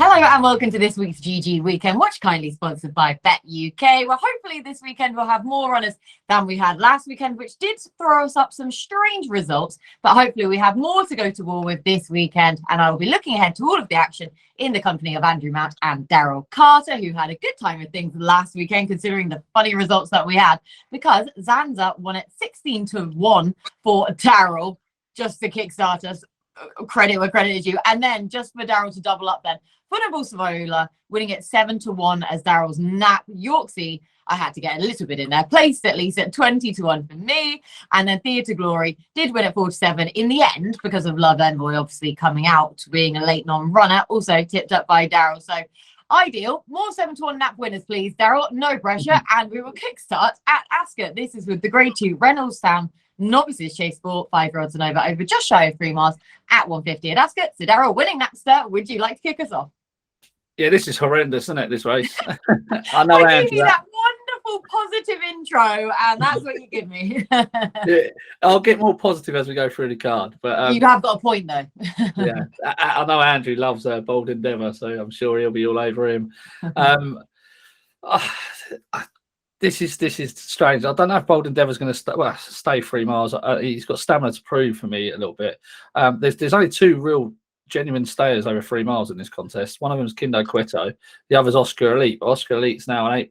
Hello and welcome to this week's GG Weekend Watch, kindly sponsored by Bet UK. Well, hopefully this weekend we'll have more runners than we had last weekend, which did throw us up some strange results, but hopefully we have more to go to war with this weekend, and I will be looking ahead to all of the action in the company of Andrew Mount and Daryl Carter, who had a good time with things last weekend considering the funny results that we had, because Zanza won at 16-1 for Daryl, just to kickstart us. Credit where credit is due, and then just for Daryl to double up, then Football Savola winning at 7-1 as Daryl's nap. Yorksea, I had to get a little bit in there, placed at least at 20-1 for me, and then Theatre Glory did win at 4-7 in the end because of Love Envoy obviously coming out being a late non-runner, also tipped up by Daryl. So ideal. More 7-1 nap winners, please, Daryl. No pressure, and we will kickstart at Ascot. This is with the Grade 2 Reynoldstown Novices Chase Sport, 5-year-olds and over just shy of 3 miles at 150 at Ascot. So Daryl, winning Napster, would you like to kick us off? Yeah, this is horrendous, isn't it, this race? I know I gave you that wonderful positive intro, and that's what you give me. Yeah, I'll get more positive as we go through the card. But you have got a point, though. Yeah, I know Andrew loves Bold Endeavour, so I'm sure he'll be all over him. This is strange. I don't know if Bold Endeavour's going to stay 3 miles. He's got stamina to prove for me a little bit. There's only 2 real genuine stayers over 3 miles in this contest. One of them is Kindo Cueto, the other's Oscar Elite. Oscar Elite's now an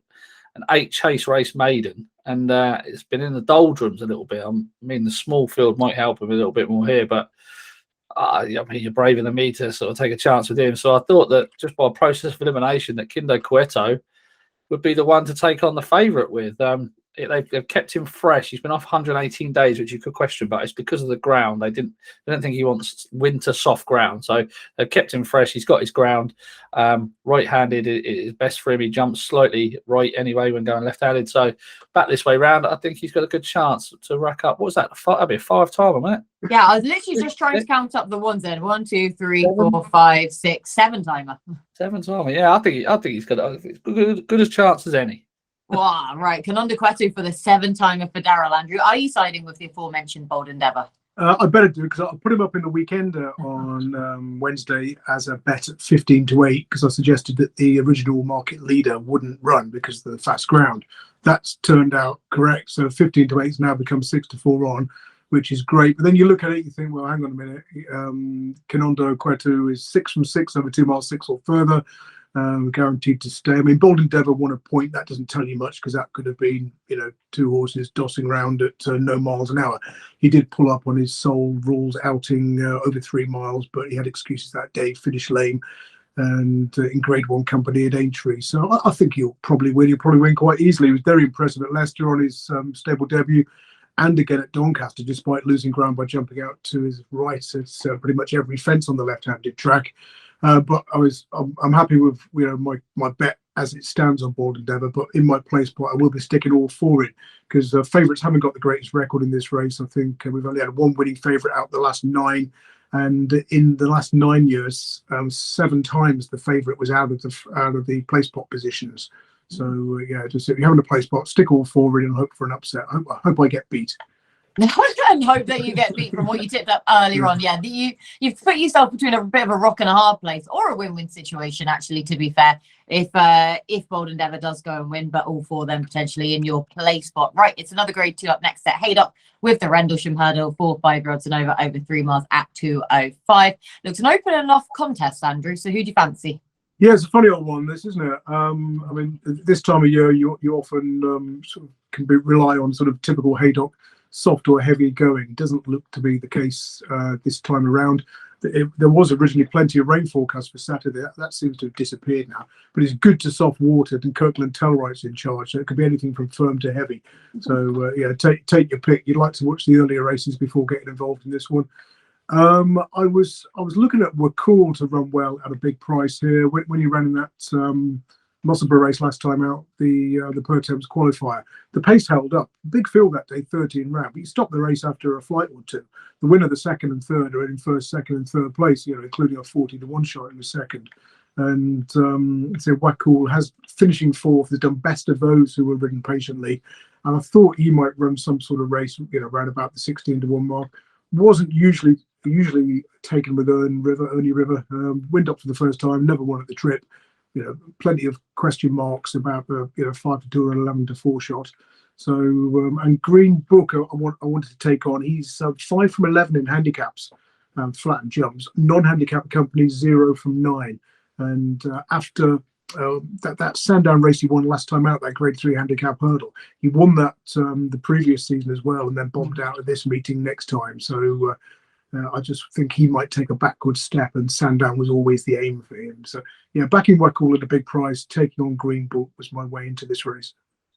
eight chase race maiden, and it's been in the doldrums a little bit. I mean, the small field might help him a little bit more here, but I mean, you're braver than me to sort of take a chance with him. So I thought that just by process of elimination, that Kindo Cueto would be the one to take on the favourite with. They've kept him fresh. He's been off 118 days, which you could question, but it's because of the ground. They don't think he wants winter soft ground, so they've kept him fresh. He's got his ground. Right-handed is best for him. He jumps slightly right anyway when going left-handed. So back this way round, I think he's got a good chance to rack up. What was that? That'd be a 5-timer, wasn't it? Yeah, I was literally just trying to count up the ones then. 1, 2, 3, 4, 5, 6, 7-timer. 7-timer. Yeah, I think he's got as good as chance as any. Wow, right. Kindo Cueto for the 7-timer for Daryl. Andrew, are you siding with the aforementioned Bold Endeavour? I better do, because I put him up in the weekender on Wednesday as a bet at 15-8, because I suggested that the original market leader wouldn't run because of the fast ground. That's turned out correct. So 15-8 has now become 6-4 on, which is great. But then you look at it, you think, well, hang on a minute. Kindo Cueto is 6 from 6 over 2 miles, 6 or further. Guaranteed to stay. I mean, Bold Endeavour won a point. That doesn't tell you much, because that could have been, 2 horses dossing around at no miles an hour. He did pull up on his sole rules outing over 3 miles, but he had excuses that day, finished lame, and in Grade 1 company at Aintree. So I think he'll probably win. He'll probably win quite easily. He was very impressive at Leicester on his stable debut, and again at Doncaster, despite losing ground by jumping out to his right at pretty much every fence on the left-handed track. But I'm happy with my bet as it stands on Bold Endeavour. But in my place spot, I will be sticking all for it, because favourites haven't got the greatest record in this race. I think we've only had 1 winning favourite out the last 9, and in the last 9 years, 7 times the favourite was out of the place spot positions. So yeah, just if you're having a place spot, stick all for it and hope for an upset. I hope I get beat. And hope that you get beat from what you tipped up earlier on. Yeah, you've put yourself between a bit of a rock and a hard place, or a win-win situation, actually, to be fair, if Bold Endeavour does go and win, but all 4 of them potentially in your play spot. Right, it's another Grade 2 up next at Haydock with the Rendlesham Hurdle for 5-year-olds and over 3 miles at 2:05. Looks an open enough contest, Andrew, so who do you fancy? Yeah, it's a funny old one, this, isn't it? I mean, this time of year, you often sort of can rely on sort of typical Haydock soft or heavy going. Doesn't look to be the case this time around. There was originally plenty of rain forecast for Saturday. That seems to have disappeared now. But it's good to soft watered, and Kirkland Tellwright's in charge, so it could be anything from firm to heavy. So yeah, take your pick. You'd like to watch the earlier races before getting involved in this one. I was looking at Wakul to run well at a big price here when he ran in that Mossaborough race last time out, the Per Temps qualifier. The pace held up. Big field that day, 13 round. But he stopped the race after a flight or 2. The winner, the second and third, are in first, second, and third place. Including a 40-1 shot in the second. And so Wakul has finishing 4th. Has done best of those who were ridden patiently. And I thought he might run some sort of race, around about the 16-1 mark. Wasn't usually usually taken with Ernie River. Went up for the first time, never won at the trip. Plenty of question marks about the 5-2 or 11-4 shot. So and Green Book, I wanted to take on. He's 5 from 11 in handicaps, flat and jumps. Non-handicap companies 0 from 9. And after that Sandown race he won last time out, that Grade 3 handicap hurdle, he won that the previous season as well, and then bombed out at this meeting next time. So I just think he might take a backward step, and Sandown was always the aim for him. So yeah, backing Wackall at a big price, taking on Green Book was my way into this race.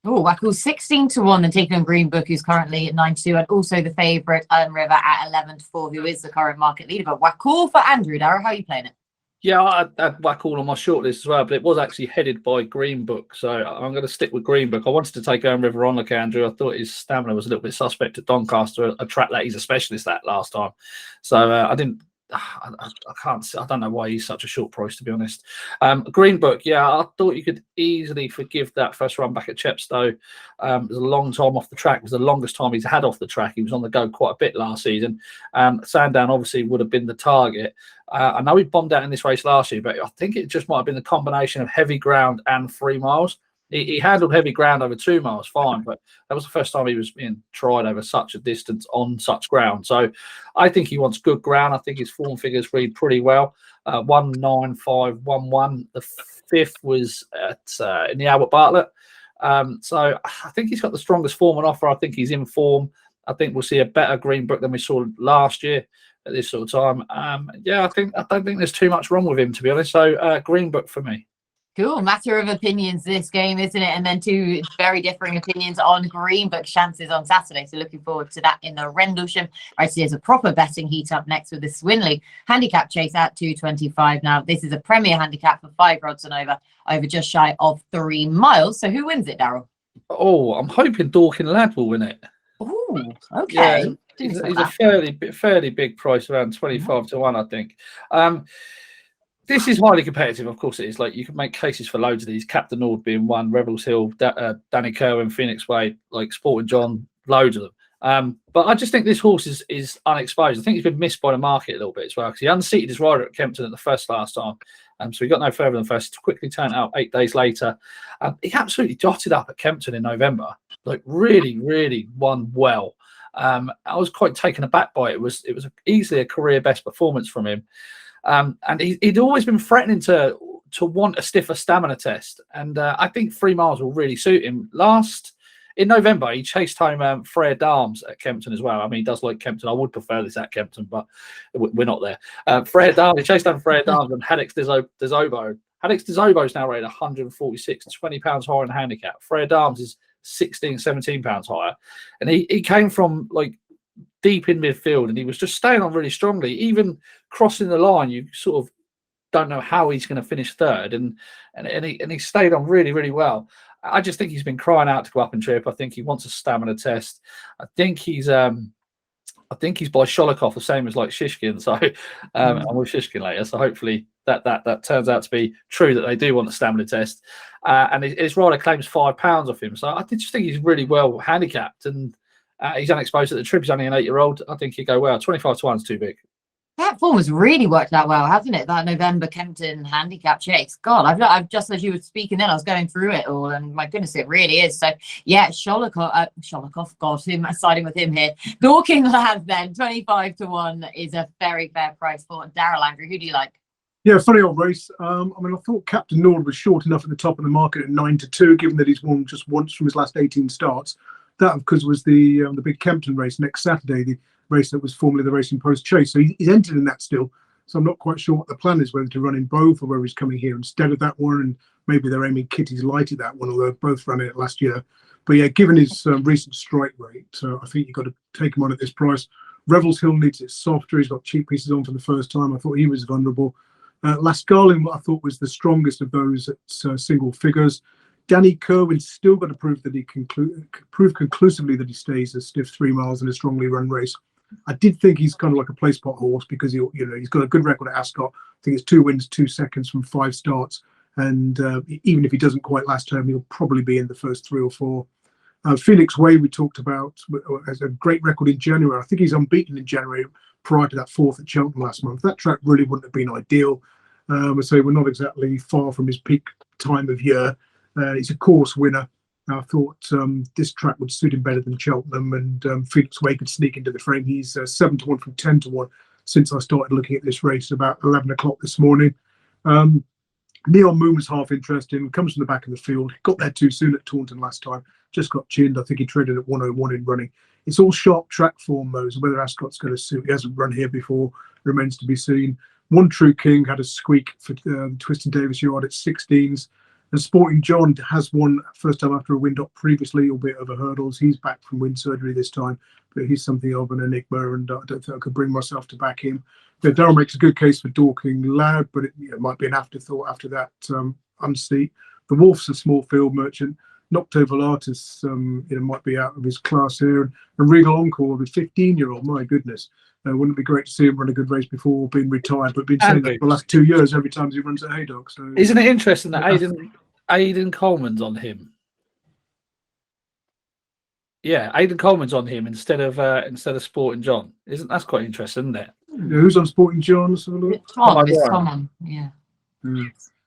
Oh, Wackall's 16-1 and taking on Green Book, who's currently at 9-2, and also the favourite River at 11-4, who is the current market leader. But Wackall for Andrew. Daryl, how are you playing it? Yeah, I had Wackall on my shortlist as well, but it was actually headed by Green Book, so I'm going to stick with Green Book. I wanted to take River on like Andrew. I thought his stamina was a little bit suspect at Doncaster, a track that he's a specialist at last time. So I didn't. I don't know why he's such a short price, to be honest. Green Book, yeah, I thought you could easily forgive that first run back at Chepstow. It was a long time off the track. It was the longest time he's had off the track. He was on the go quite a bit last season. Sandown obviously would have been the target. I know he bombed out in this race last year, but I think it just might have been the combination of heavy ground and 3 miles. He handled heavy ground over 2 miles fine, but that was the first time he was being tried over such a distance on such ground. So I think he wants good ground. I think his form figures read pretty well. 19511. The 5th was at in the Albert Bartlett. So I think he's got the strongest form on offer. I think he's in form. I think we'll see a better Green Book than we saw last year at this sort of time. Yeah, I don't think there's too much wrong with him, to be honest. So Green Book for me. Cool. Matter of opinions this game, isn't it? And then 2 very differing opinions on Green Book chances on Saturday. So looking forward to that in the Rendlesham. Right, so there's a proper betting heat up next with the Swinley handicap chase at 225. Now, this is a premier handicap for 5 rods and over just shy of 3 miles. So who wins it, Daryl? Oh, I'm hoping Dorking Lad will win it. Oh, okay. Yeah, he's a fairly big price, around 25-1, I think. This is highly competitive, of course it is. Like, you can make cases for loads of these. Captain Nord being one, Rebels Hill, Danny Kerwin, Phoenix Way, like Sporting John, loads of them. But I just think this horse is unexposed. I think he's been missed by the market a little bit as well, because he unseated his rider at Kempton at the first last time. So he got no further than first. Quickly turned out 8 days later. He absolutely dotted up at Kempton in November. Like, really, really won well. I was quite taken aback by it. It was easily a career best performance from him. And he'd always been threatening to want a stiffer stamina test. And I think 3 miles will really suit him. In November, he chased home Frere Darms at Kempton as well. I mean, he does like Kempton. I would prefer this at Kempton, but we're not there. Frere Darms, he chased home Frere Darms and Haddock's Desobo. Haddock's Desobo is now rated 146, £20 higher in handicap. Frere Darms is 16, 17 pounds higher. And he came from like deep in midfield, and he was just staying on really strongly. Even crossing the line, you sort of don't know how he's going to finish third, and he stayed on really, really well. I just think he's been crying out to go up and trip. I think he wants a stamina test. I think he's by Sholokov, the same as like Shishkin. So I'm with Shishkin later. So hopefully that turns out to be true, that they do want a stamina test. And his rider claims £5 off him. So I just think he's really well handicapped, and he's unexposed at the trip. He's only an 8-year-old. I think he'd go well. 25-1 is too big. That form has really worked out well, hasn't it? That November Kempton handicap chase. God, I've just, as you were speaking then, I was going through it all, and my goodness, it really is. So yeah, Sholokov, God, who siding with him here. Dorking Lad then, 25-1 is a very fair price for Daryl. Andrew, who do you like? Yeah, funny old race. I mean, I thought Captain Nord was short enough at the top of the market at 9-2, given that he's won just once from his last 18 starts. That, of course, was the big Kempton race next Saturday, the race that was formerly the Racing Post Chase. So he's entered in that still. So I'm not quite sure what the plan is, whether to run in both or whether he's coming here instead of that one. And maybe they're aiming Kitty's Light at that one, although both ran it last year. But yeah, given his recent strike rate, I think you've got to take him on at this price. Revels Hill needs it softer. He's got cheap pieces on for the first time. I thought he was vulnerable. Lascarlin, I thought, was the strongest of those at single figures. Danny Kerwin's still got to prove that he can prove conclusively that he stays a stiff 3 miles in a strongly run race. I did think he's kind of like a place pot horse, because he's got a good record at Ascot. I think it's 2 wins, 2 seconds from 5 starts, and even if he doesn't quite last term, he'll probably be in the first 3 or 4. Phoenix Way, we talked about, has a great record in January. I think he's unbeaten in January, prior to that fourth at Cheltenham last month. That track really wouldn't have been ideal. So we're not exactly far from his peak time of year. He's a course winner. I thought this track would suit him better than Cheltenham, and Phoenix Way could sneak into the frame. He's 7-1 from 10-1 since I started looking at this race about 11 o'clock this morning. Neon Moon was half interesting, comes from the back of the field, got there too soon at Taunton last time, just got chinned. I think he traded at 101 in running. It's all sharp track form, though, so whether Ascot's going to suit, he hasn't run here before, remains to be seen. One True King had a squeak for Twiston Davis Yard at 16s. And Sporting John has won first time after a Windop previously, albeit over hurdles. He's back from wind surgery this time, but he's something of an enigma, and I don't think I could bring myself to back him. Daryl makes a good case for Dorking Loud, but it might be an afterthought after that unseat. The Wolf's a small field merchant. Nocto Volatus might be out of his class here. And Regal Encore, the 15-year-old, my goodness. Wouldn't it be great to see him run a good race before being retired? But been saying that for the last 2 years, every time he runs at Haydock. So isn't it interesting that Aidan Coleman's on him? Yeah, Aidan Coleman's on him instead of Sporting John. That's quite interesting, isn't it? Yeah, who's on Sporting John? Let's have a look. It's Tom on, yeah.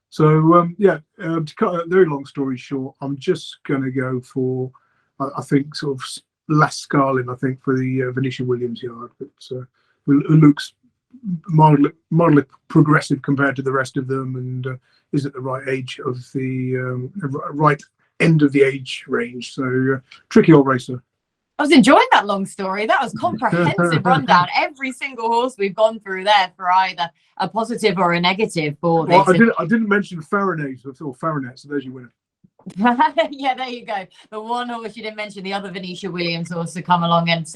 So to cut a very long story short, I'm just going to go for, I think, sort of last Scarlin, I think, for the Venetia Williams yard. But it looks mildly progressive compared to the rest of them, and is at the right age of the right end of the age range. So tricky old racer. I was enjoying that long story. That was comprehensive rundown. Every single horse we've gone through there for either a positive or a negative for this. Well, I didn't mention Fahrenheit or Fahrenheit, so there's your winner. Yeah, there you go. The one horse you didn't mention, the other Venetia Williams horse to come along and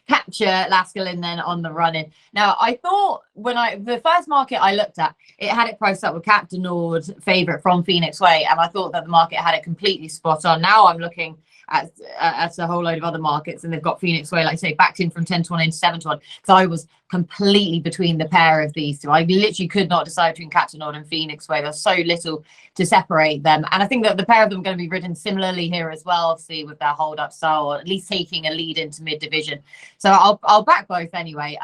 capture Lascalin then on the run-in. Now, I thought the first market I looked at, it had it priced up with Captain Nord favourite from Phoenix Way, and I thought that the market had it completely spot on. Now I'm looking at a whole load of other markets, and they've got Phoenix Way, like I say, backed in from 10-1 into 7-1, because I was completely between the pair of these two. I literally could not decide between Captain Nord and Phoenix Way. There's so little to separate them, and I think that the pair of them are going to be ridden similarly here as well, obviously with their hold-up style, or at least taking a lead into mid-division. So I'll back both anyway,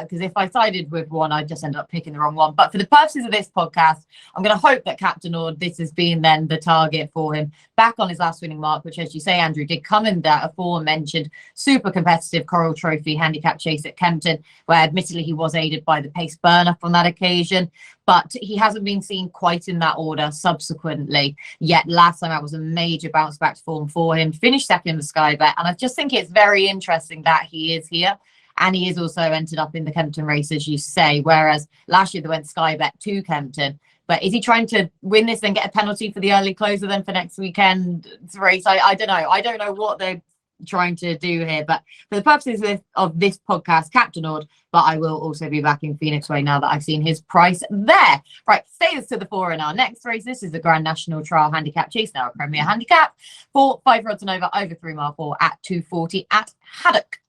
because if I sided with one, I'd just end up picking the wrong one. But for the purposes of this podcast, I'm going to hope that Captain Nord, this has been then the target for him, back on his last winning mark, which, as you say, Andrew, did come in that aforementioned super competitive Coral Trophy handicap chase at Kempton, where admittedly he was aided by the pace burner on that occasion, but he hasn't been seen quite in that order subsequently. Yet last time that was a major bounce back to form for him, finished second in the Sky Bet, and I just think it's very interesting that he is here. And he is also entered up in the Kempton race, as you say, whereas last year they went Sky Bet to Kempton. But is he trying to win this and get a penalty for the early closer then for next weekend's race? I don't know. I don't know what they're trying to do here. But for the purposes of this podcast, Captain Nord, but I will also be back in Phoenix Way now that I've seen his price there. Right, stay us to the 4 in our next race. This is the Grand National Trial Handicap Chase, now a Premier Handicap for 5 rods and over 3 mile 4 at 240 at Haydock.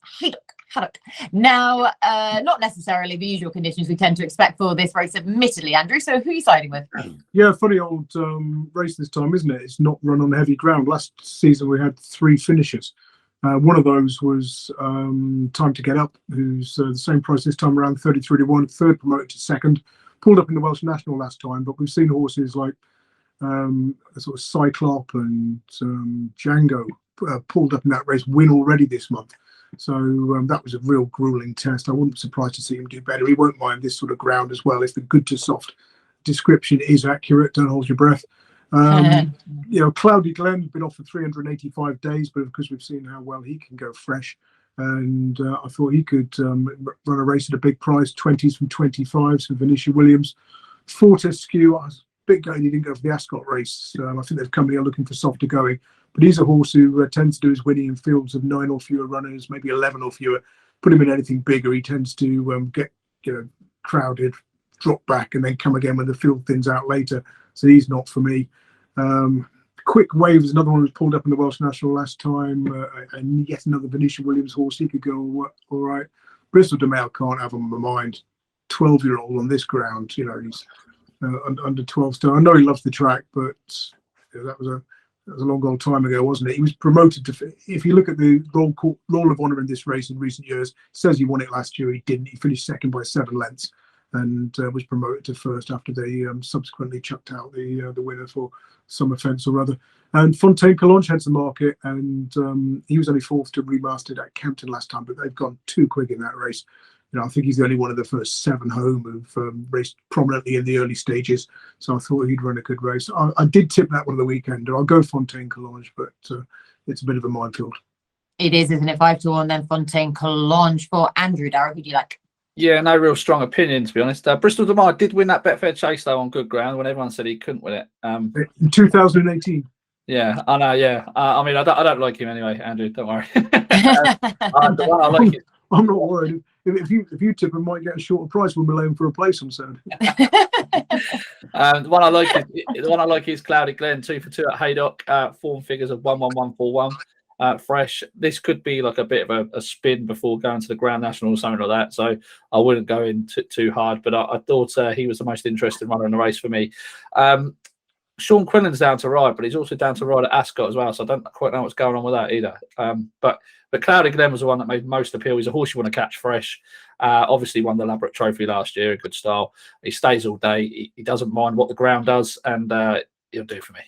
Now, not necessarily the usual conditions we tend to expect for this race, admittedly, Andrew. So who are you siding with? Yeah, funny old race this time, isn't it? It's not run on heavy ground. Last season we had 3 finishers. One of those was Time to Get Up, who's the same price this time around, 33-1, third promoted to second. Pulled up in the Welsh National last time, but we've seen horses like sort of Cyclop and Django pulled up in that race, win already this month. So that was a real grueling test. I wouldn't be surprised to see him do better. He won't mind this sort of ground as well. If the good to soft description is accurate, don't hold your breath. Cloudy Glen been off for 385 days, but because we've seen how well he can go fresh, and I thought he could run a race at a big price, 20s from 25s for Venetia Williams. Fortescue, I was a bit gutted he didn't go for the Ascot race. I think they've come here looking for softer going. But he's a horse who tends to do his winning in fields of 9 or fewer runners, maybe 11 or fewer. Put him in anything bigger, he tends to get crowded, drop back, and then come again when the field thins out later. So he's not for me. Quick Wave is another one who was pulled up in the Welsh National last time, and yet another Venetia Williams horse. He could go all right. Bristol de Mail can't have him on my mind. 12-year-old on this ground, he's under 12 stone. I know he loves the track, but that was That was a long old time ago, wasn't it? He was promoted to. If you look at the Roll of Honour in this race in recent years, it says he won it last year. He didn't. He finished second by 7 lengths, and was promoted to first after they subsequently chucked out the winner for some offence or other. And FONTAINE Collonges heads the market, and he was only fourth to Remastered at Kempton last time, but they've gone too quick in that race. You know, I think he's the only one of the first 7 home who've raced prominently in the early stages. So I thought he'd run a good race. I did tip that one of the weekend. I'll go FONTAINE Collonges, but it's a bit of a minefield. It is, isn't it? 5-1, then FONTAINE Collonges for Andrew. Daryl, who do you like? Yeah, no real strong opinion, to be honest. Bristol de Mar did win that Betfair Chase, though, on good ground when everyone said he couldn't win it. In 2018. Yeah, I know, yeah. I mean, I don't like him anyway, Andrew, don't worry. The one I like is... I'm not worried. If you tip him, might get a shorter price when we're laying for a place on Saturday. The one I like is Cloudy Glen, 2 for 2 at Haydock. Form figures of 11141. Fresh. This could be like a bit of a spin before going to the Grand National or something like that. So I wouldn't go in too hard. But I thought he was the most interesting runner in the race for me. Sean Quinlan's down to ride, but he's also down to ride at Ascot as well. So I don't quite know what's going on with that either. But Cloudy Glen was the one that made most appeal. He's a horse you want to catch fresh. Obviously won the Labrador Trophy last year in good style. He stays all day. He doesn't mind what the ground does, and he'll do for me.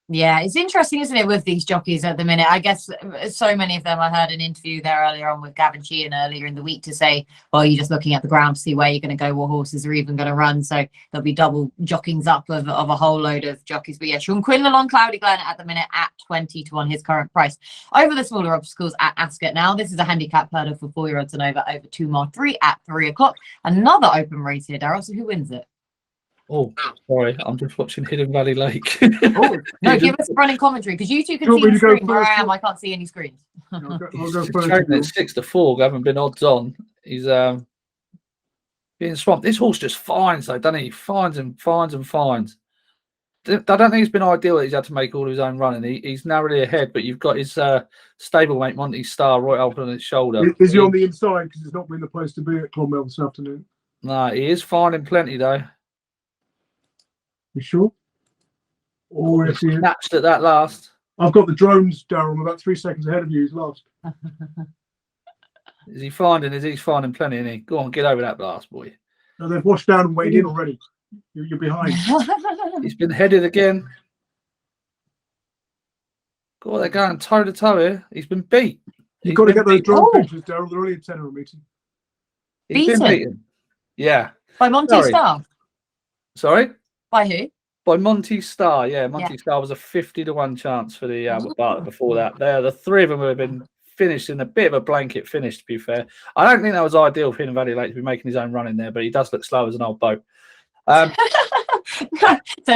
Yeah, it's interesting, isn't it, with these jockeys at the minute? I guess so many of them. I heard an interview there earlier on with Gavin Sheehan earlier in the week to say, well, you're just looking at the ground to see where you're going to go, what horses are even going to run. So there'll be double jockings up of a whole load of jockeys. But yeah, Sean Quinlan on Cloudy Glen at the minute at 20-1, his current price. Over the smaller obstacles at Ascot now. This is a handicap hurdle for 4-year-olds and over 2 mile 3 at 3 o'clock. Another open race here, Daryl. So who wins it? Oh, sorry, I'm just watching Hidden Valley Lake. Oh, no, give us a running commentary, because you two can see the screen where I am. I can't see any screens. I'll go He's first. trading at 6-4, haven't been odds on. He's being swamped. This horse just finds, though, doesn't he? Finds and finds and finds. I don't think it's been ideal that he's had to make all of his own running. He's narrowly ahead, but you've got his stablemate Monty Star right up on his shoulder. Is he on the inside? Because it's not been the place to be at Clonmel this afternoon. No, he is finding plenty, though. You sure? Or if he snatched at that last. I've got the drones, Daryl. I'm about 3 seconds ahead of you. He's lost. Is he finding? He's finding plenty, isn't he? Go on, get over that blast, boy. No, they've washed down and weighed in already. You're behind. He's been headed again. God, they're going toe to toe here. He's been beat. You've got to get those drone pictures, Daryl. They're only a tenner a meeting. He's been beaten. Yeah. By Monty Star. Sorry? By who? By Monty Star. Yeah, Monty Star was a 50-1 chance for the Albert Bartlett before that. The 3 of them have been finished in a bit of a blanket finish, to be fair. I don't think that was ideal for Hidden Valley Lake to be making his own run in there, but he does look slow as an old boat. So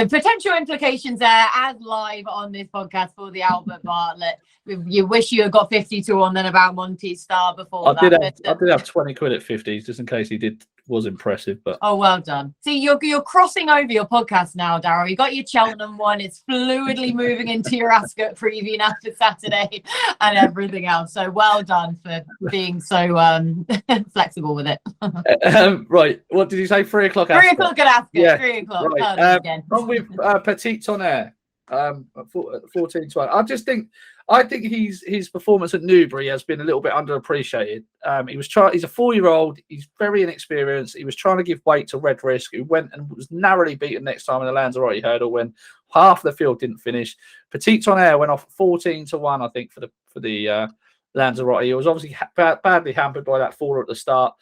potential implications there as live on this podcast for the Albert Bartlett. You wish you had got 50-1 then about Monty Star before I did have 20 quid at 50s just in case he was impressive. But oh, well done. See, you're crossing over your podcast now, Daryl. You got your Cheltenham one. It's fluidly moving into your Ascot preview now for Saturday and everything else. So well done for being so flexible with it. Right. What did you say? 3 o'clock. 3 o'clock at Ascot. Yeah. 3 o'clock. Right. On with Petit Tonnerre, 14-12. I think his performance at Newbury has been a little bit underappreciated. He's a 4-year-old. He's very inexperienced. He was trying to give weight to Red Risk, who went and was narrowly beaten next time in the Lanzarote hurdle when half the field didn't finish. Petit Tonnerre went off 14-1, I think, for the Lanzarote. He was obviously badly hampered by that faller at the start.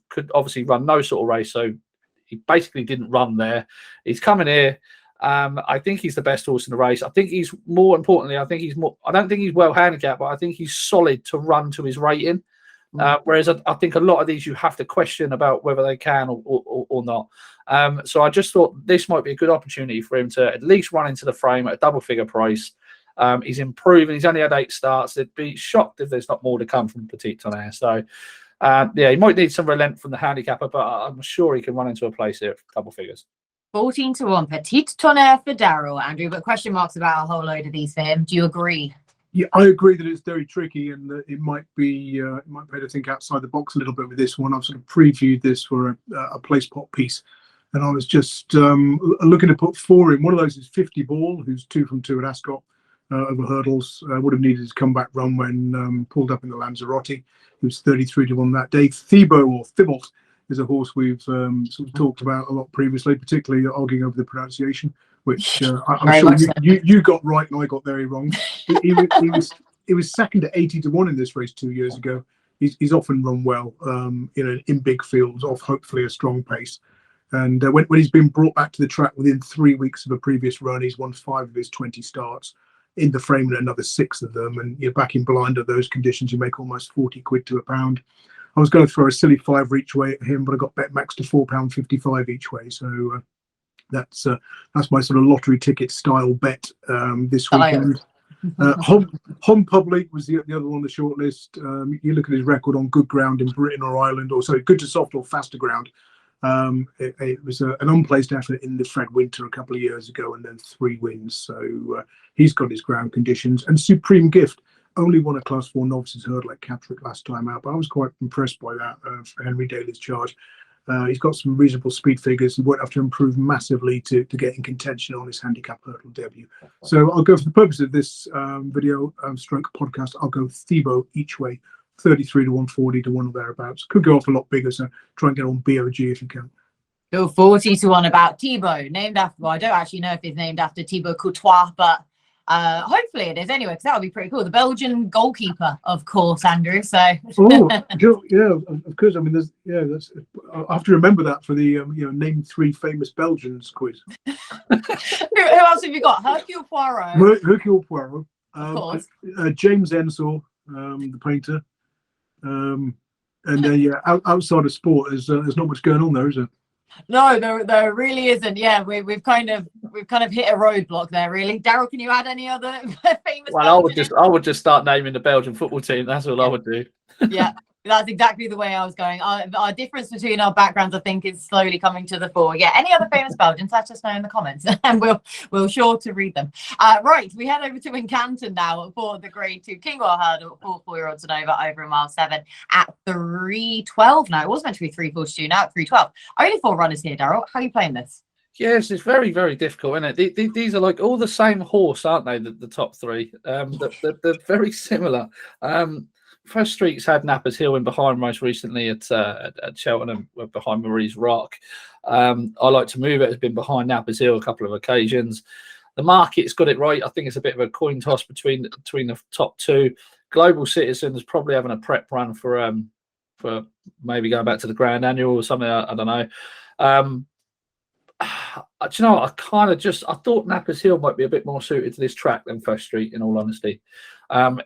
Could obviously run no sort of race, so he basically didn't run there. He's coming here. I think he's the best horse in the race. I think he's more importantly, I don't think he's well handicapped, but I think he's solid to run to his rating. Whereas I think a lot of these you have to question about whether they can or not. So I just thought this might be a good opportunity for him to at least run into the frame at a double figure price. He's improving. He's only had 8 starts. They'd be shocked if there's not more to come from Petit Tonnerre. So he might need some relent from the handicapper, but I'm sure he can run into a place here at double figures. 14-1, Petit Tonnerre for Daryl, Andrew, but question marks about a whole load of these for him. Do you agree? Yeah, I agree that it's very tricky and that it might be to think outside the box a little bit with this one. I've sort of previewed this for a place pot piece, and I was just looking to put 4 in. One of those is 50 Ball, who's 2 from 2 at Ascot, over hurdles. Would have needed his comeback run when pulled up in the Lanzarote. He was 33 to 1 that day. Thebo or Thibault is a horse we've sort of talked about a lot previously, particularly arguing over the pronunciation, which I'm sure you got right and I got very wrong. He was second to 80 to 1 in this race 2 years ago. He's often run well in big fields off hopefully a strong pace. And when he's been brought back to the track within 3 weeks of a previous run, he's won 5 of his 20 starts in the frame and another 6 of them. And you're back in blind at those conditions, you make almost 40 quid to a pound. I was going to throw a silly 5 each way at him, but I got bet max to £4.55 each way. So that's my sort of lottery ticket style bet this weekend. Hom Public was the other one on the short list. You look at his record on good ground in Britain or Ireland, or sorry, good to soft or faster ground. It was an unplaced effort in the Fred Winter a couple of years ago, and then 3 wins. So he's got his ground conditions. And Supreme Gift only won a Class 4 novices hurdle at Catterick last time out, but I was quite impressed by that for Henry Daly's charge. He's got some reasonable speed figures. He won't have to improve massively to get in contention on his handicap hurdle debut. So I'll go, for the purpose of this video stroke podcast, I'll go Thebo each way, 33 to 140 to 1 or thereabouts. Could go off a lot bigger, so try and get on BOG if you can. Go 40 to 1 about Thibaut, named after, well, I don't actually know if it's named after Thibaut Courtois, but hopefully it is anyway, because that would be pretty cool. The Belgian goalkeeper, of course, Andrew. So yeah, of course. I mean, that's I have to remember that for the name 3 famous Belgians quiz. Who else have you got? Hercule Poirot. Hercule Poirot. Of course. James Ensor, the painter. And then outside of sport, there's not much going on there, is there? No, there really isn't. Yeah, we've kind of hit a roadblock there, really. Daryl, can you add any other famous? Well, I would just start naming the Belgian football team. That's all I would do. Yeah, that's exactly the way I was going. Our difference between our backgrounds, I think, is slowly coming to the fore. Yeah, any other famous Belgians, let us know in the comments, and we'll sure to read them. Right, we head over to Wincanton now for the Grade 2 Kingwell Hurdle for 4-year-olds and over mile 7 at 3:12. Now it was meant to be 3:42. Now at 3:12. Only 4 runners here, Daryl. How are you playing this? Yes, it's very, very difficult, isn't it? These are like all the same horse, aren't they? The top 3. They're very similar. First Street's had Knappers Hill in behind most recently at Cheltenham, behind Marie's Rock. I Like to Move It has been behind Knappers Hill a couple of occasions. The market's got it right. I think it's a bit of a coin toss between the top 2. Global Citizens probably having a prep run for maybe going back to the Grand Annual or something. I don't know. Do you know what? I thought Knappers Hill might be a bit more suited to this track than First Street, in all honesty.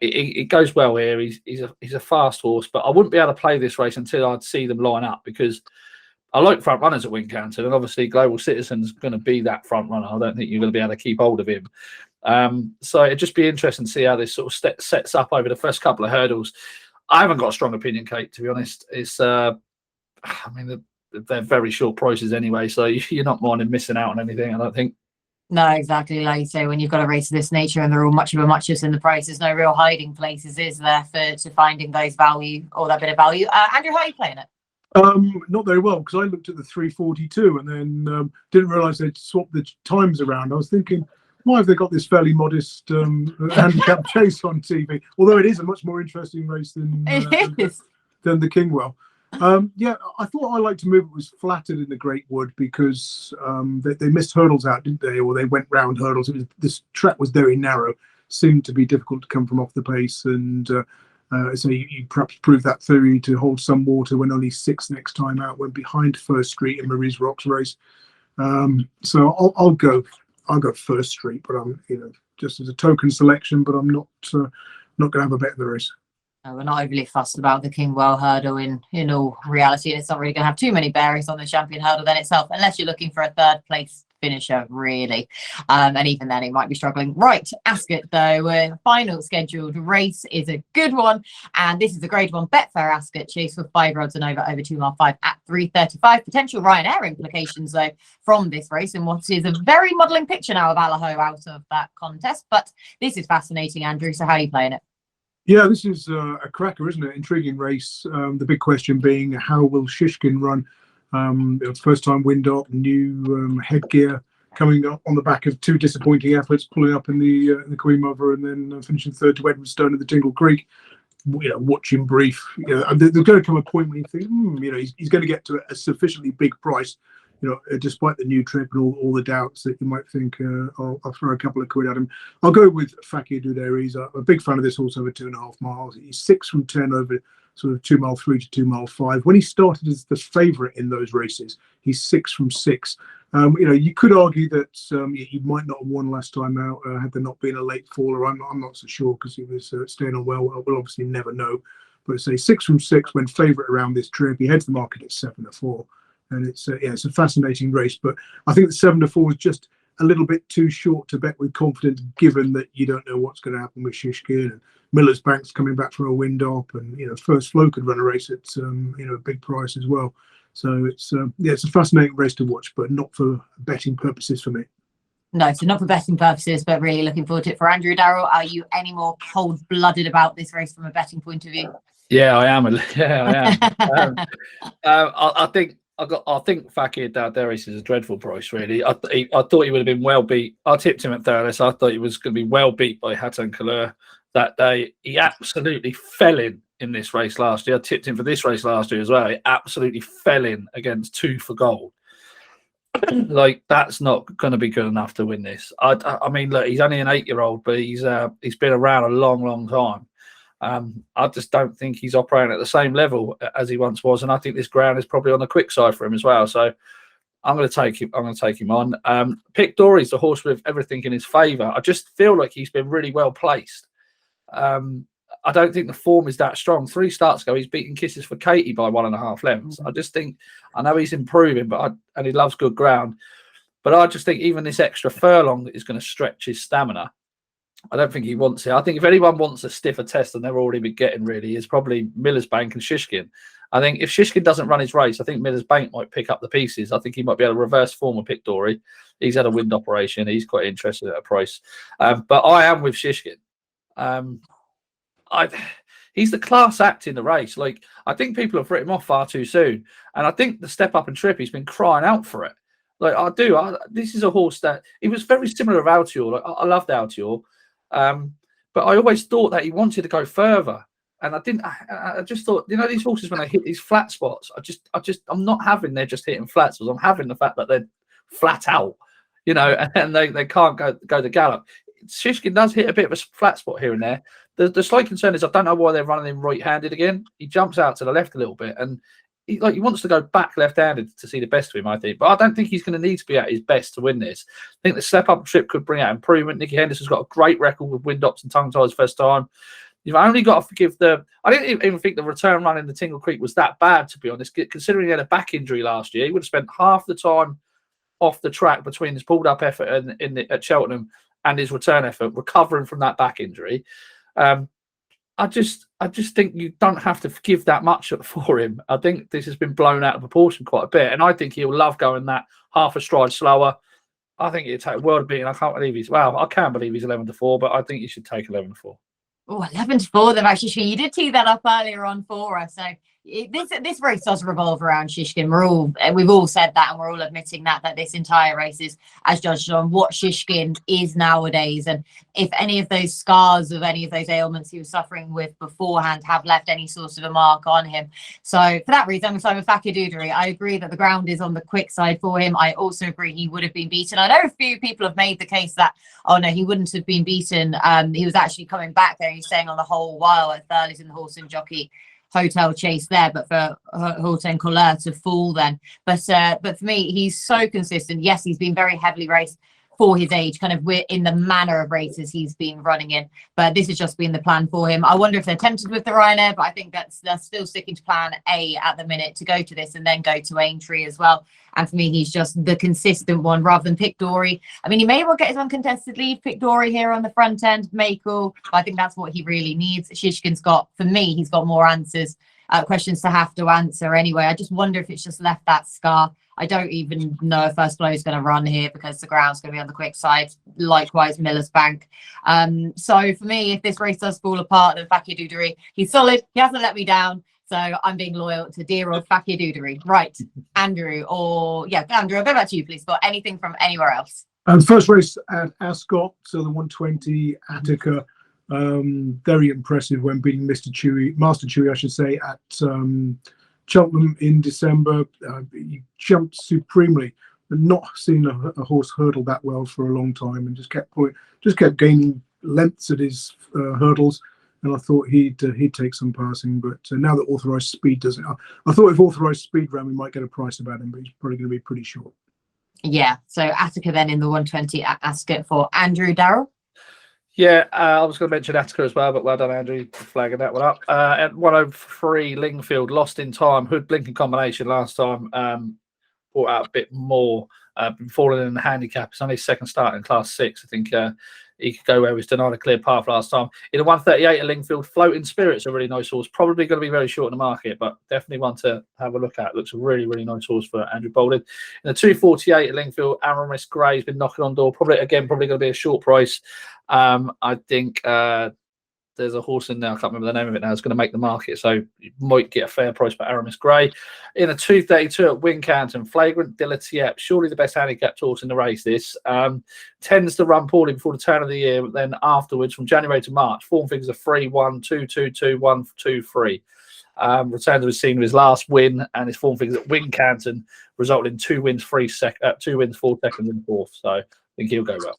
It goes well here. He's a fast horse, but I wouldn't be able to play this race until I'd see them line up, because I like front runners at Wincanton, and obviously Global Citizen's going to be that front runner. I don't think you're going to be able to keep hold of him. So it'd just be interesting to see how this sort of sets up over the first couple of hurdles. I haven't got a strong opinion, Kate, to be honest. It's they're very short prices anyway, so you're not minding missing out on anything, I don't think. No, exactly. Like you say, when you've got a race of this nature and they're all much of a muchness in the price, there's no real hiding places, is there, for finding those value or that bit of value. Andrew, how are you playing it? Not very well, because I looked at the 3:42 and then didn't realise they'd swapped the times around. I was thinking, why have they got this fairly modest handicap chase on TV? Although it is a much more interesting race than the Kingwell. Yeah, I thought I Like to Move It was flattered in the Great Wood because they missed hurdles out, didn't they? Or they went round hurdles. This track was very narrow, seemed to be difficult to come from off the pace, and so you perhaps prove that theory to hold some water when only 6th next time out, went behind First Street in Marie's Rocks race. So I'll go First Street, but I'm just as a token selection, but I'm not going to have a bet in the race. We're not overly fussed about the Kingwell Hurdle in all reality, and it's not really going to have too many bearings on the Champion Hurdle then itself, unless you're looking for a 3rd place finisher, really. And even then, it might be struggling. Right, Ascot, though, final scheduled race is a good one, and this is a Grade 1 Betfair Ascot Chase for 5-year-olds and over 2 mile 5 at 3:35. Potential Ryanair implications, though, from this race, and what is a very modelling picture now of Allaho out of that contest. But this is fascinating, Andrew. So how are you playing it? Yeah, this is a cracker, isn't it? Intriguing race. The big question being, how will Shishkin run? First time wind up, new headgear. coming up on the back of 2 disappointing efforts, pulling up in the Queen Mother and then finishing third to Edwardstone at the Tingle Creek. Watching brief, there's going to come a point when you think, he's going to get to a sufficiently big price, despite the new trip and all the doubts that you might think, I'll throw a couple of quid at him. I'll go with Fakir Dudairi. He's a big fan of this horse over 2.5 miles. He's 6 from 10 over sort of 2 mile 3 to 2 mile 5. When he started as the favourite in those races, he's 6 from 6. You could argue that he might not have won last time out had there not been a late faller. I'm not so sure because he was staying on well. We'll obviously never know. But say 6 from 6 when favourite around this trip. He heads the market at 7 to 4, and it's a fascinating race. But I think the 7 to 4 is just a little bit too short to bet with confidence, given that you don't know what's going to happen with Shishkin and Miller's Bank's coming back from a wind up, and First Flow could run a race at a big price as well. So it's a fascinating race to watch, but not for betting purposes for me. No, so not for betting purposes, but really looking forward to it. For Andrew, Daryl, are you any more cold-blooded about this race from a betting point of view? Yeah, I am. Yeah, I am. I think Fakir Dudairi is a dreadful price. Really, I thought he would have been well beat. I tipped him at Thurles. I thought he was going to be well beat by Hatton Couleur that day. He absolutely fell in this race last year. I tipped him for this race last year as well. He absolutely fell in against 2 for Gold. Like, that's not going to be good enough to win this. I mean, look, he's only an 8-year-old, but he's been around a long time. I just don't think he's operating at the same level as he once was, and I think this ground is probably on the quick side for him as well. So I'm going to take him. I'm going to take him on. Pick Dory's the horse with everything in his favour. I just feel like he's been really well placed. I don't think the form is that strong. 3 starts ago, he's beaten Kisses for Katie by 1.5 lengths. I just think, I know he's improving, and he loves good ground, but I just think even this extra furlong is going to stretch his stamina. I don't think he wants it. I think if anyone wants a stiffer test than they've already been getting, really, is probably Miller's Bank and Shishkin. I think if Shishkin doesn't run his race, I think Miller's Bank might pick up the pieces. I think he might be able to reverse form of Pick Dory. He's had a wind operation. He's quite interested at a price. But I am with Shishkin. He's the class act in the race. Like, I think people have written him off far too soon, and I think the step up and trip, he's been crying out for it. Like, this is a horse that he was very similar to Altior. Like, I loved Altior, but I always thought that he wanted to go further, and I didn't. I just thought, these horses when they hit these flat spots, I'm not having they're just hitting flat spots. I'm having the fact that they're flat out, and they can't go the gallop. Shishkin does hit a bit of a flat spot here and there. The slight concern is I don't know why they're running him right-handed again. He jumps out to the left a little bit, and he wants to go back left-handed to see the best of him, I think. But I don't think he's going to need to be at his best to win this. I think the step-up trip could bring out improvement. Nicky Henderson's got a great record with wind-ups and tongue-ties first time. You've only got to forgive I didn't even think the return run in the Tingle Creek was that bad, to be honest. Considering he had a back injury last year, he would have spent half the time off the track between his pulled-up effort at Cheltenham and his return effort, recovering from that back injury. I just think you don't have to give that much for him. I think this has been blown out of proportion quite a bit, and I think he'll love going that half a stride slower. I think it'd take a world of beating. I can't believe I can believe he's 11 to 4, but I think you should take 11 to 4. Oh, 11 to 4. They've actually, you did tee that up earlier on for us. So this race does revolve around Shishkin. We've all said that, and we're all admitting that this entire race is as judged on what Shishkin is nowadays, and if any of those scars of any of those ailments he was suffering with beforehand have left any sort of a mark on him. So for that reason, I'm with Fakir Dudairi. I agree that the ground is on the quick side for him. I also agree he would have been beaten. I know a few people have made the case that, oh no, he wouldn't have been beaten. He was actually coming back there. He's staying on the whole while at Thurles in the Horse and Jockey Hotel Chase there, but for Hatton Couleur to fall then. But for me, he's so consistent. Yes, he's been very heavily raced for his age, kind of in the manner of races he's been running in, but this has just been the plan for him. I wonder if they're tempted with the Ryanair, but I think they're still sticking to plan A at the minute, to go to this and then go to Aintree as well. And for me, he's just the consistent one rather than Pick Dory. I mean, he may well get his uncontested lead, Pick Dory here on the front end, Makel, but I think that's what he really needs. Shishkin's got, for me, he's got more answers, questions to have to answer anyway. I just wonder if it's just left that scar. I don't even know if First Flow is going to run here because the ground's going to be on the quick side. Likewise, Miller's Bank. So for me, if this race does fall apart, then Fakir Dudairi, he's solid. He hasn't let me down. So I'm being loyal to dear old Fakir Doodery. Right, Andrew, Andrew, I'll go back to you, please, for anything from anywhere else. And first race at Ascot, so the 120 Attica, very impressive when beating Master Chewy, I should say, at Cheltenham in December. He jumped supremely, but not seen a horse hurdle that well for a long time, and just kept gaining lengths at his hurdles. And I thought he'd take some passing, but now that Authorised Speed does it, I thought if Authorised Speed ran, we might get a price about him, but he's probably going to be pretty short. Yeah, so Attica then in the 120 at Ascot for Andrew. Daryl? Yeah, I was going to mention Attica as well, but well done, Andrew, for flagging that one up. At 103, Lingfield, lost in time, hood blinking combination last time, brought out a bit more, been falling in the handicap. It's only his second start in Class 6. I think he could go where he was denied a clear path last time. In the 138 at Lingfield, Floating Spirit's a really nice horse. Probably going to be very short in the market, but definitely one to have a look at. Looks a really, really nice horse for Andrew Bolden. In the 248 at Lingfield, Aramis Gray's been knocking on door. Probably going to be a short price. I think there's a horse in there, I can't remember the name of it now, it's going to make the market, so you might get a fair price for Aramis Gray. In a 232 at Wincanton, Flagrant Dilatiep, surely the best handicapped horse in the race, this. Tends to run poorly before the turn of the year, but then afterwards, from January to March, form figures are 3-1, 2-2-2, 1-2-3. Returns was seen with his last win, and his form figures at Wincanton resulted in 2 wins, 4 seconds, and fourth. So I think he'll go well.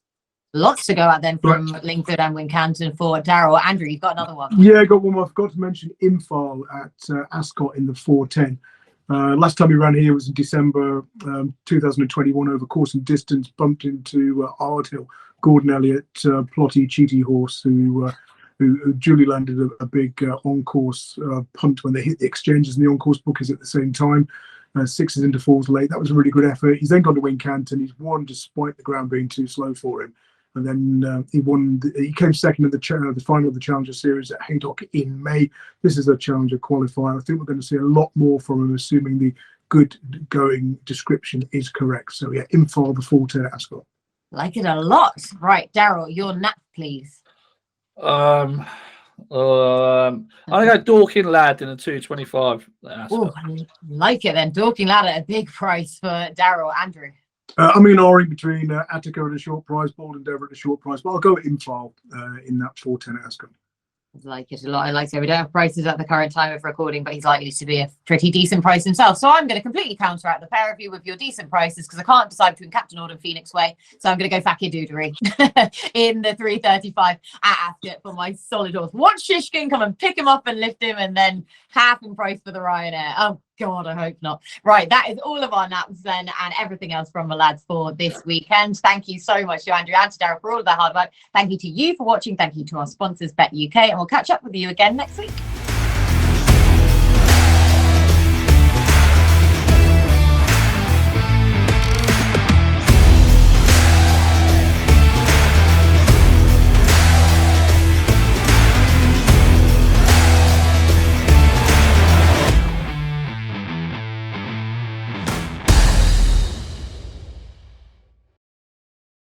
Lots to go at then from Lingfield and Wincanton for Daryl. Andrew, you've got another one. Yeah, I got one more. I forgot to mention Infal at Ascot in the 410. Last time he ran here was in December 2021 over course and distance, bumped into Ardhill, Gordon Elliott, plotty, cheaty horse who duly landed a big on-course punt when they hit the exchanges and the on-course bookies at the same time. 6s into 4s late. That was a really good effort. He's then gone to Wincanton. He's won despite the ground being too slow for him. And then he won. He came second in the final of the Challenger Series at Haydock in May. This is a Challenger qualifier. I think we're going to see a lot more from him, assuming the good going description is correct. So yeah, Infal the 410 at Ascot. Like it a lot. Right, Daryl, your nap, please. I'm going to go Dorking Lad in a 225. Oh, I like it then. Dorking Lad at a big price for Daryl. Andrew? I'm in R between Attica at a short price, Bold Endeavour at a short price, but I'll go Infal in that 410 at Ascot. I like it a lot. I like it. We don't have prices at the current time of recording, but he's likely to be a pretty decent price himself. So I'm going to completely counteract the pair of you with your decent prices because I can't decide between Captain Ord and Phoenix Way. So I'm going to go Fakir Doodery in the 335 at Ascot for my solid horse. Watch Shishkin come and pick him up and lift him, and then half in price for the Ryanair. Oh God, I hope not. Right, that is all of our naps then, and everything else from the lads for this weekend. Thank you so much to Andrew and to Daryl for all of that hard work. Thank you to you for watching. Thank you to our sponsors, Bet UK, and we'll catch up with you again next week.